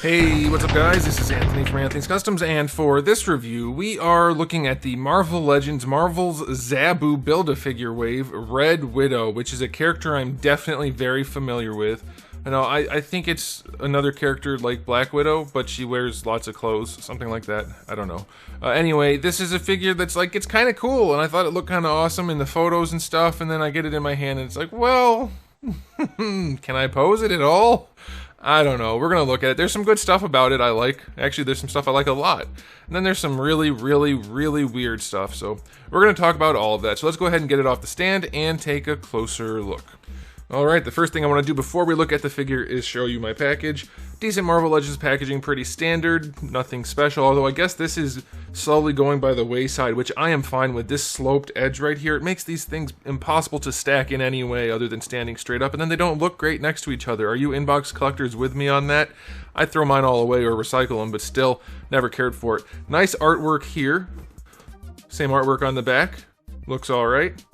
Hey, what's up guys? This is Anthony from Anthony's Customs, and for this review, we are looking at the Marvel Legends Marvel's Zabu Build-A-Figure Wave Red Widow, which is a character I'm definitely very familiar with. I think it's another character like Black Widow, but she wears lots of clothes, something like that. I don't know. Anyway, this is a figure that's like, it's kind of cool, and I thought it looked kind of awesome in the photos and stuff, and then I get it in my hand and it's like, well, can I pose it at all? I don't know. We're going to look at it. There's some good stuff about it I like. Actually, there's some stuff I like a lot. And then there's some really weird stuff. So we're going to talk about all of that. So let's go ahead and get it off the stand and take a closer look. Alright, the first thing I want to do before we look at the figure is show you my package. Decent Marvel Legends packaging, pretty standard, nothing special, although I guess this is slowly going by the wayside, which I am fine with. This sloped edge right here, it makes these things impossible to stack in any way other than standing straight up, and then they don't look great next to each other. Are you inbox collectors with me on that? I throw mine all away or recycle them, but still, never cared for it. Nice artwork here. Same artwork on the back. Looks alright.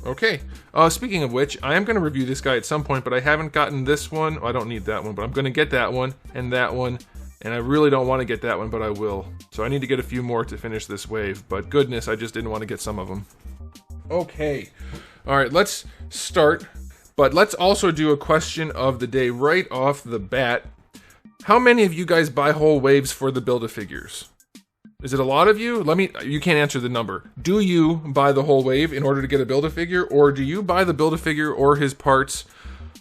Okay, speaking of which, I am going to review this guy at some point, but I haven't gotten this one. Oh, I don't need that one, but I'm going to get that one, and I really don't want to get that one, but I will. So I need to get a few more to finish this wave, but goodness, I just didn't want to get some of them. Okay, alright, let's start, but let's also do a question of the day right off the bat. How many of you guys buy whole waves for the Build-A-Figures? Is it a lot of you? You can't answer the number. Do you buy the whole wave in order to get a Build-A-Figure, or do you buy the Build-A-Figure or his parts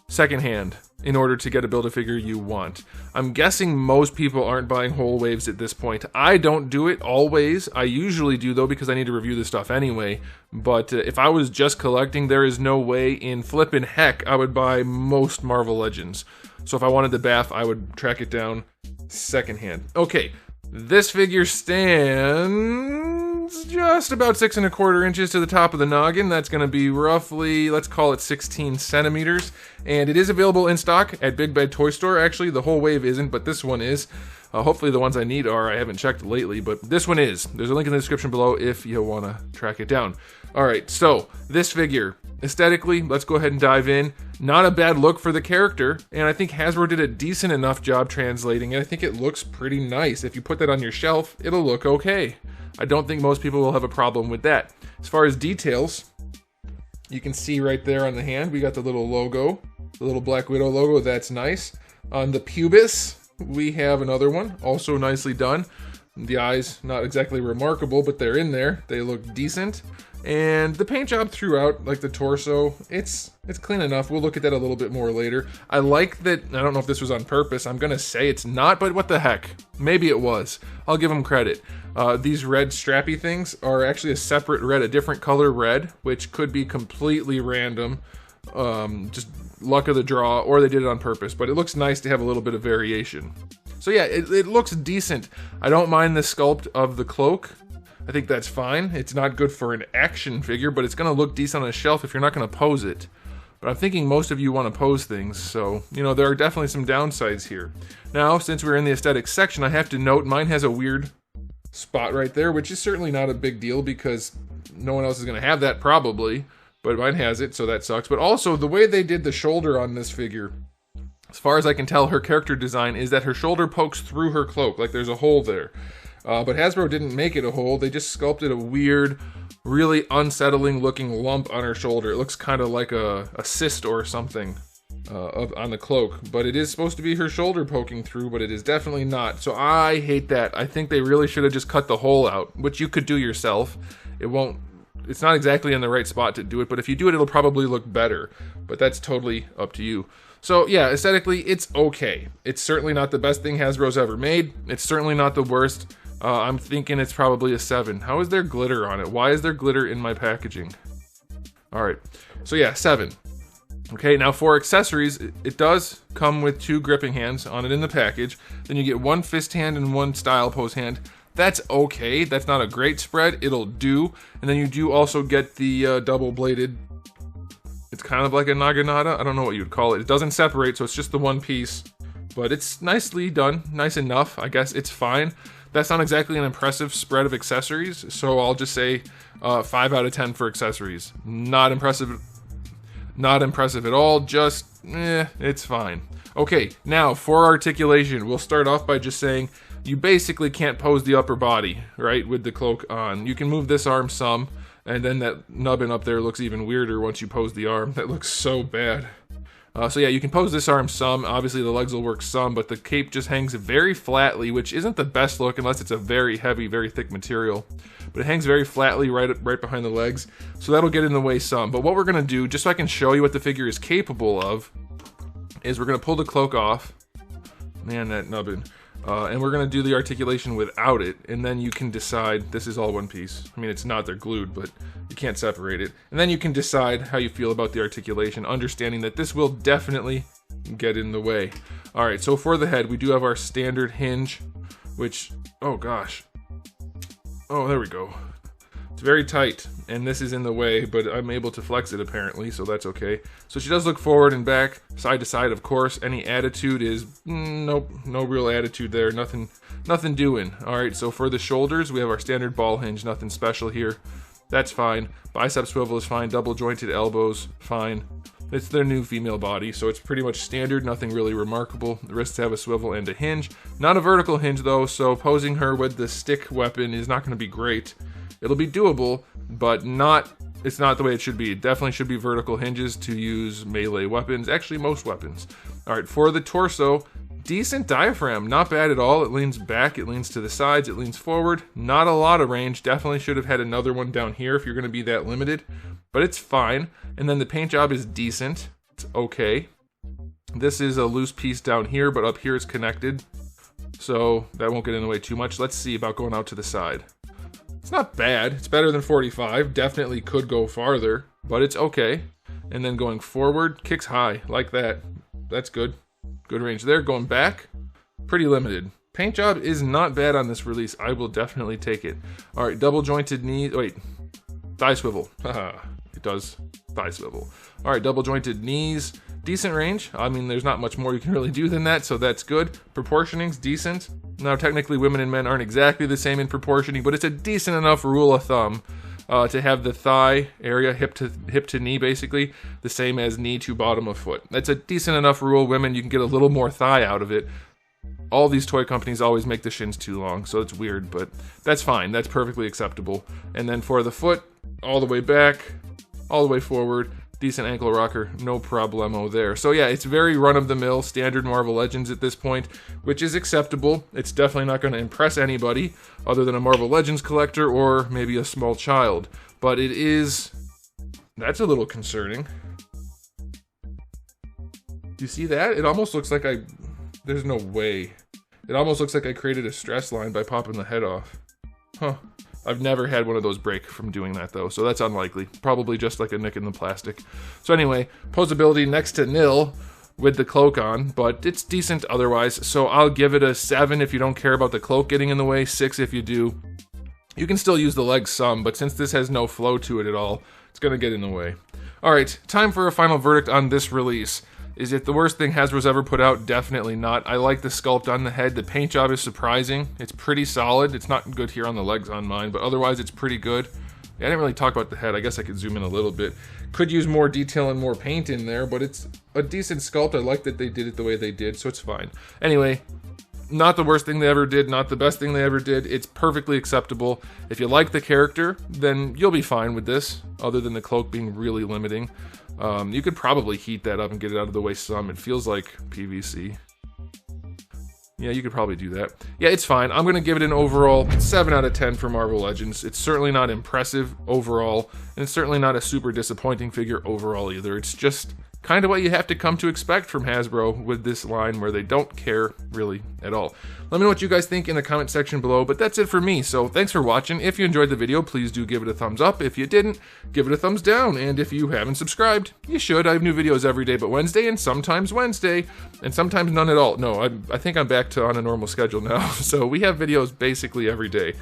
secondhand in order to get a Build-A-Figure you want? I'm guessing most people aren't buying whole waves at this point. I don't do it always. I usually do though, because I need to review this stuff anyway. But if I was just collecting, there is no way in flippin' heck I would buy most Marvel Legends. So if I wanted the BAF, I would track it down secondhand. Okay. This figure stands just about 6 1/4 inches to the top of the noggin. That's going to be roughly, let's call it 16 centimeters. And it is available in stock at Big Bad Toy Store. Actually, the whole wave isn't, but this one is. Hopefully the ones I need are. I haven't checked lately, but this one is. There's a link in the description below if you want to track it down. Alright, so this figure, aesthetically, let's go ahead and dive in. Not a bad look for the character, and I think Hasbro did a decent enough job translating it. I think it looks pretty nice. If you put that on your shelf, it'll look okay. I don't think most people will have a problem with that. As far as details, you can see right there on the hand, we got the little logo, the little Black Widow logo, that's nice. On the pubis, we have another one, also nicely done. The eyes, not exactly remarkable, but they're in there. They look decent. And the paint job throughout, like the torso, it's clean enough. We'll look at that a little bit more later. I like that, I don't know if this was on purpose. I'm gonna say it's not, but what the heck? Maybe it was. I'll give them credit. These red strappy things are actually a separate red, a different color red, which could be completely random. Just luck of the draw, or they did it on purpose, but it looks nice to have a little bit of variation. So yeah, it looks decent. I don't mind the sculpt of the cloak. I think that's fine. It's not good for an action figure, but it's going to look decent on a shelf if you're not going to pose it. But I'm thinking most of you want to pose things, so, you know, there are definitely some downsides here. Now, since we're in the aesthetics section, I have to note mine has a weird spot right there, which is certainly not a big deal because no one else is going to have that probably, but mine has it, so that sucks. But also, the way they did the shoulder on this figure, as far as I can tell, her character design is that her shoulder pokes through her cloak, like there's a hole there. But Hasbro didn't make it a hole, they just sculpted a weird, really unsettling looking lump on her shoulder. It looks kind of like a cyst or something on the cloak, but it is supposed to be her shoulder poking through, but it is definitely not. So I hate that. I think they really should have just cut the hole out, which you could do yourself. It's not exactly in the right spot to do it, but if you do it, it'll probably look better, but that's totally up to you. So yeah, aesthetically, it's okay. It's certainly not the best thing Hasbro's ever made. It's certainly not the worst. I'm thinking it's probably a 7. How is there glitter on it? Why is there glitter in my packaging? Alright, so yeah, 7. Okay, now for accessories, it does come with 2 gripping hands on it in the package. Then you get 1 fist hand and 1 style pose hand. That's okay, that's not a great spread, it'll do. And then you do also get the double-bladed, it's kind of like a naginata, I don't know what you'd call it. It doesn't separate, so it's just the one piece. But it's nicely done, nice enough, I guess it's fine. That's not exactly an impressive spread of accessories, so I'll just say 5 out of 10 for accessories. Not impressive Not impressive at all, just, it's fine. Okay, now for articulation, we'll start off by just saying you basically can't pose the upper body, right, with the cloak on. You can move this arm some, and then that nubbin up there looks even weirder once you pose the arm. That looks so bad. So yeah, you can pose this arm some. Obviously the legs will work some, but the cape just hangs very flatly, which isn't the best look unless it's a very heavy, very thick material. But it hangs very flatly right behind the legs, so that'll get in the way some. But what we're gonna do, just so I can show you what the figure is capable of, is we're gonna pull the cloak off. Man, that nubbin. And we're gonna do the articulation without it, and then you can decide. This is all one piece. I mean, it's not, they're glued, but you can't separate it. And then you can decide how you feel about the articulation, understanding that this will definitely get in the way. All right, so for the head, we do have our standard hinge, which, oh gosh. Oh, there we go. It's very tight, and this is in the way, but I'm able to flex it apparently, so that's okay. So she does look forward and back, side to side, of course. Any attitude is, nope, no real attitude there, nothing doing. All right, so for the shoulders, we have our standard ball hinge, nothing special here. That's fine. Bicep swivel is fine, double jointed elbows, fine. It's their new female body, so it's pretty much standard, nothing really remarkable. The wrists have a swivel and a hinge. Not a vertical hinge though, so posing her with the stick weapon is not gonna be great. It'll be doable, but it's not the way it should be. It definitely should be vertical hinges to use melee weapons, actually most weapons. All right, for the torso, decent diaphragm, not bad at all. It leans back, it leans to the sides, it leans forward. Not a lot of range, definitely should have had another one down here if you're gonna be that limited, but it's fine. And then the paint job is decent, it's okay. This is a loose piece down here, but up here it's connected, so that won't get in the way too much. Let's see about going out to the side. It's not bad. It's better than 45. Definitely could go farther, but it's okay. And then going forward, kicks high, like that. That's good. Good range there. Going back, pretty limited. Paint job is not bad on this release. I will definitely take it. All right, double jointed knees. Wait, thigh swivel. Haha, it does thigh swivel. All right, double jointed knees. Decent range. I mean, there's not much more you can really do than that, so that's good. Proportioning's decent. Now, technically, women and men aren't exactly the same in proportioning, but it's a decent enough rule of thumb to have the thigh area, hip to knee, basically, the same as knee to bottom of foot. That's a decent enough rule. Women, you can get a little more thigh out of it. All these toy companies always make the shins too long, so it's weird, but that's fine. That's perfectly acceptable. And then for the foot, all the way back, all the way forward, decent ankle rocker, no problemo there. So yeah, it's very run-of-the-mill, standard Marvel Legends at this point, which is acceptable. It's definitely not going to impress anybody other than a Marvel Legends collector or maybe a small child. But it is... that's a little concerning. You see that? It almost looks like there's no way. It almost looks like I created a stress line by popping the head off. Huh. I've never had one of those break from doing that though, so that's unlikely. Probably just like a nick in the plastic. So anyway, posability next to nil with the cloak on, but it's decent otherwise. So I'll give it a 7 if you don't care about the cloak getting in the way, 6 if you do. You can still use the legs some, but since this has no flow to it at all, it's gonna get in the way. All right, time for a final verdict on this release. Is it the worst thing Hasbro's ever put out? Definitely not. I like the sculpt on the head. The paint job is surprising. It's pretty solid. It's not good here on the legs on mine, but otherwise it's pretty good. Yeah, I didn't really talk about the head. I guess I could zoom in a little bit. Could use more detail and more paint in there, but it's a decent sculpt. I like that they did it the way they did, so it's fine. Anyway, not the worst thing they ever did, not the best thing they ever did. It's perfectly acceptable. If you like the character, then you'll be fine with this, other than the cloak being really limiting. You could probably heat that up and get it out of the way some. It feels like PVC. Yeah, you could probably do that. Yeah, it's fine. I'm going to give it an overall 7 out of 10 for Marvel Legends. It's certainly not impressive overall, and it's certainly not a super disappointing figure overall either. It's just kind of what you have to come to expect from Hasbro with this line where they don't care really at all. Let me know what you guys think in the comment section below, but that's it for me. So thanks for watching. If you enjoyed the video, please do give it a thumbs up. If you didn't, give it a thumbs down. And if you haven't subscribed, you should. I have new videos every day but Wednesday, and sometimes Wednesday, and sometimes none at all. No, I think I'm back to on a normal schedule now. So we have videos basically every day.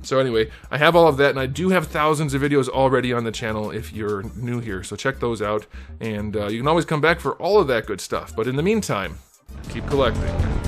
So anyway, I have all of that, and I do have thousands of videos already on the channel if you're new here, so check those out, and you can always come back for all of that good stuff. But in the meantime, keep collecting.